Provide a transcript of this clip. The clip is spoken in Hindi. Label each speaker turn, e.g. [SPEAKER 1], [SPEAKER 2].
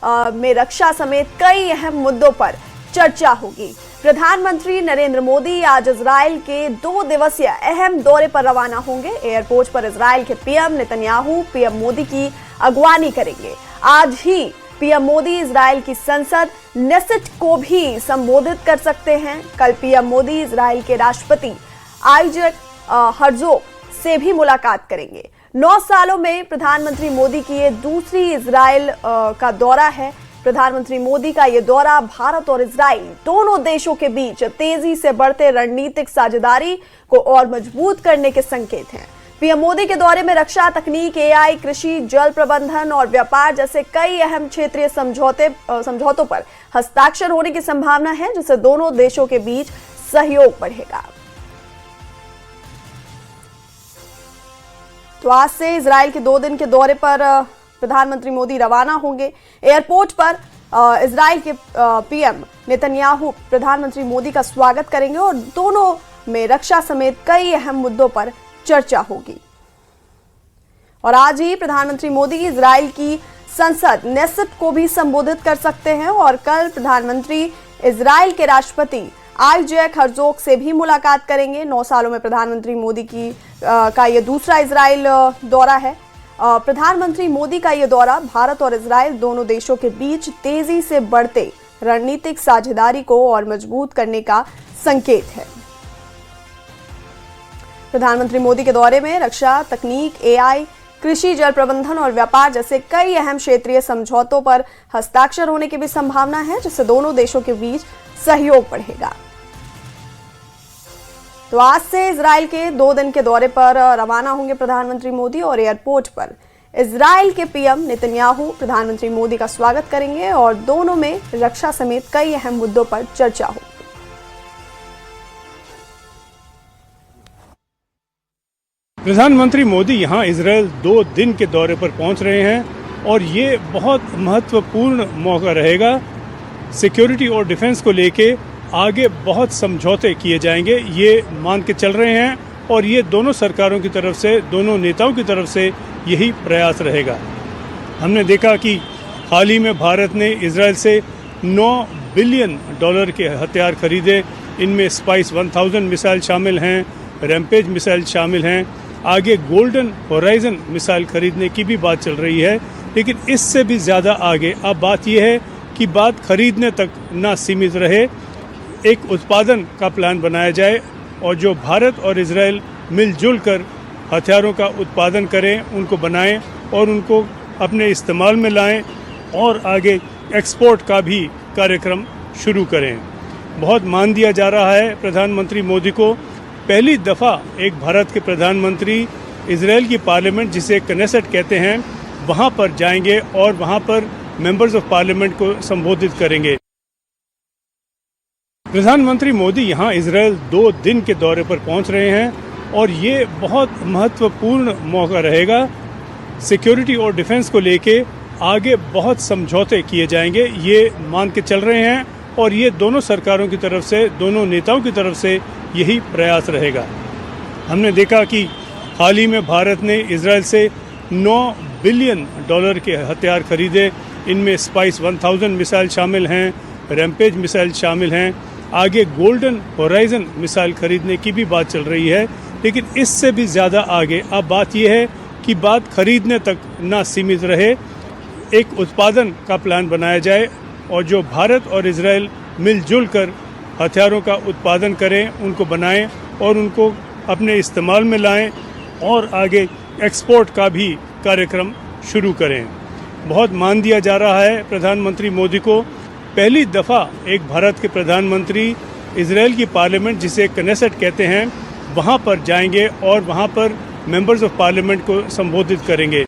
[SPEAKER 1] में रक्षा समेत कई अहम मुद्दों पर चर्चा होगी। प्रधानमंत्री नरेंद्र मोदी आज इजराइल के 2 दिवसीय अहम दौरे पर रवाना होंगे। एयरपोर्ट पर इजराइल के पीएम नेतन्याहू पीएम मोदी की अगवानी करेंगे। आज ही पीएम मोदी इजराइल की संसद नेसेट को भी संबोधित कर सकते हैं। कल पीएम मोदी इजराइल के राष्ट्रपति आइजैक हर्जोग से भी मुलाकात करेंगे। 9 सालों में प्रधानमंत्री मोदी की ये दूसरी इजराइल का दौरा है। प्रधानमंत्री मोदी का ये दौरा भारत और इजराइल दोनों देशों के बीच तेजी से बढ़ते रणनीतिक साझेदारी को और मजबूत करने के संकेत हैं। पीएम मोदी के दौरे में रक्षा, तकनीक, एआई, कृषि, जल प्रबंधन और व्यापार जैसे कई अहम क्षेत्रीय समझौतों पर हस्ताक्षर होने की संभावना है, जिससे दोनों देशों के बीच सहयोग बढ़ेगा। तो आज से इजराइल के 2 दिन के दौरे पर प्रधानमंत्री मोदी रवाना होंगे। एयरपोर्ट पर इजराइल के पीएम नेतन्याहू प्रधानमंत्री मोदी का स्वागत करेंगे और दोनों में रक्षा समेत कई अहम मुद्दों पर चर्चा होगी। और आज ही प्रधानमंत्री मोदी इजराइल की संसद नेसेट को भी संबोधित कर सकते हैं और कल प्रधानमंत्री इजराइल के राष्ट्रपति आइजैक हर्जोग से भी मुलाकात करेंगे। 9 सालों में प्रधानमंत्री मोदी का ये दूसरा इजराइल दौरा है। प्रधानमंत्री मोदी का ये दौरा भारत और इजराइल दोनों देशों के बीच तेजी से बढ़ते रणनीतिक साझेदारी को और मजबूत करने का संकेत है। प्रधानमंत्री मोदी के दौरे में रक्षा, तकनीक, एआई, कृषि, जल प्रबंधन और व्यापार जैसे कई अहम क्षेत्रीय समझौतों पर हस्ताक्षर होने की भी संभावना है, जिससे दोनों देशों के बीच सहयोग बढ़ेगा। तो आज से इजराइल के 2 दिन के दौरे पर रवाना होंगे प्रधानमंत्री मोदी और एयरपोर्ट पर इजराइल के पीएम नेतन्याहू प्रधानमंत्री मोदी का स्वागत करेंगे और दोनों में रक्षा समेत कई अहम मुद्दों पर चर्चा होगी।
[SPEAKER 2] प्रधानमंत्री मोदी यहां इजराइल 2 दिन के दौरे पर पहुंच रहे हैं और ये बहुत महत्वपूर्ण मौका रहेगा। सिक्योरिटी और डिफेंस को लेके आगे बहुत समझौते किए जाएंगे, ये मान के चल रहे हैं और ये दोनों सरकारों की तरफ से, दोनों नेताओं की तरफ से यही प्रयास रहेगा। हमने देखा कि हाल ही में भारत ने इजराइल से $9 बिलियन के हथियार खरीदे। इनमें स्पाइस 1000 मिसाइल शामिल हैं, रैम्पेज मिसाइल शामिल हैं। आगे गोल्डन होराइजन मिसाइल खरीदने की भी बात चल रही है, लेकिन इससे भी ज़्यादा आगे अब बात यह है कि बात खरीदने तक ना सीमित रहे, एक उत्पादन का प्लान बनाया जाए और जो भारत और इजराइल मिलजुल कर हथियारों का उत्पादन करें, उनको बनाएं और उनको अपने इस्तेमाल में लाएं और आगे एक्सपोर्ट का भी कार्यक्रम शुरू करें। बहुत मान दिया जा रहा है प्रधानमंत्री मोदी को। पहली दफ़ा एक भारत के प्रधानमंत्री इजराइल की पार्लियामेंट, जिसे कनेसेट कहते हैं, वहाँ पर जाएंगे और वहाँ पर मेंबर्स ऑफ पार्लियामेंट को संबोधित करेंगे। प्रधानमंत्री मोदी यहां इजराइल 2 दिन के दौरे पर पहुंच रहे हैं और ये बहुत महत्वपूर्ण मौका रहेगा। सिक्योरिटी और डिफेंस को लेके आगे बहुत समझौते किए जाएंगे, ये मान के चल रहे हैं और ये दोनों सरकारों की तरफ से, दोनों नेताओं की तरफ से यही प्रयास रहेगा। हमने देखा कि हाल ही में भारत ने इजराइल से $9 बिलियन के हथियार खरीदे। इनमें स्पाइस 1000 मिसाइल शामिल हैं, रैम्पेज मिसाइल शामिल हैं। आगे गोल्डन होराइजन मिसाइल खरीदने की भी बात चल रही है, लेकिन इससे भी ज़्यादा आगे अब बात यह है कि बात खरीदने तक ना सीमित रहे, एक उत्पादन का प्लान बनाया जाए और जो भारत और इजराइल मिलजुल कर हथियारों का उत्पादन करें, उनको बनाएं और उनको अपने इस्तेमाल में लाएं और आगे एक्सपोर्ट का भी कार्यक्रम शुरू करें। बहुत मान दिया जा रहा है प्रधानमंत्री मोदी को। पहली दफ़ा एक भारत के प्रधानमंत्री इजराइल की पार्लियामेंट, जिसे कनेसेट कहते हैं, वहाँ पर जाएंगे और वहाँ पर मेंबर्स ऑफ पार्लियामेंट को संबोधित करेंगे।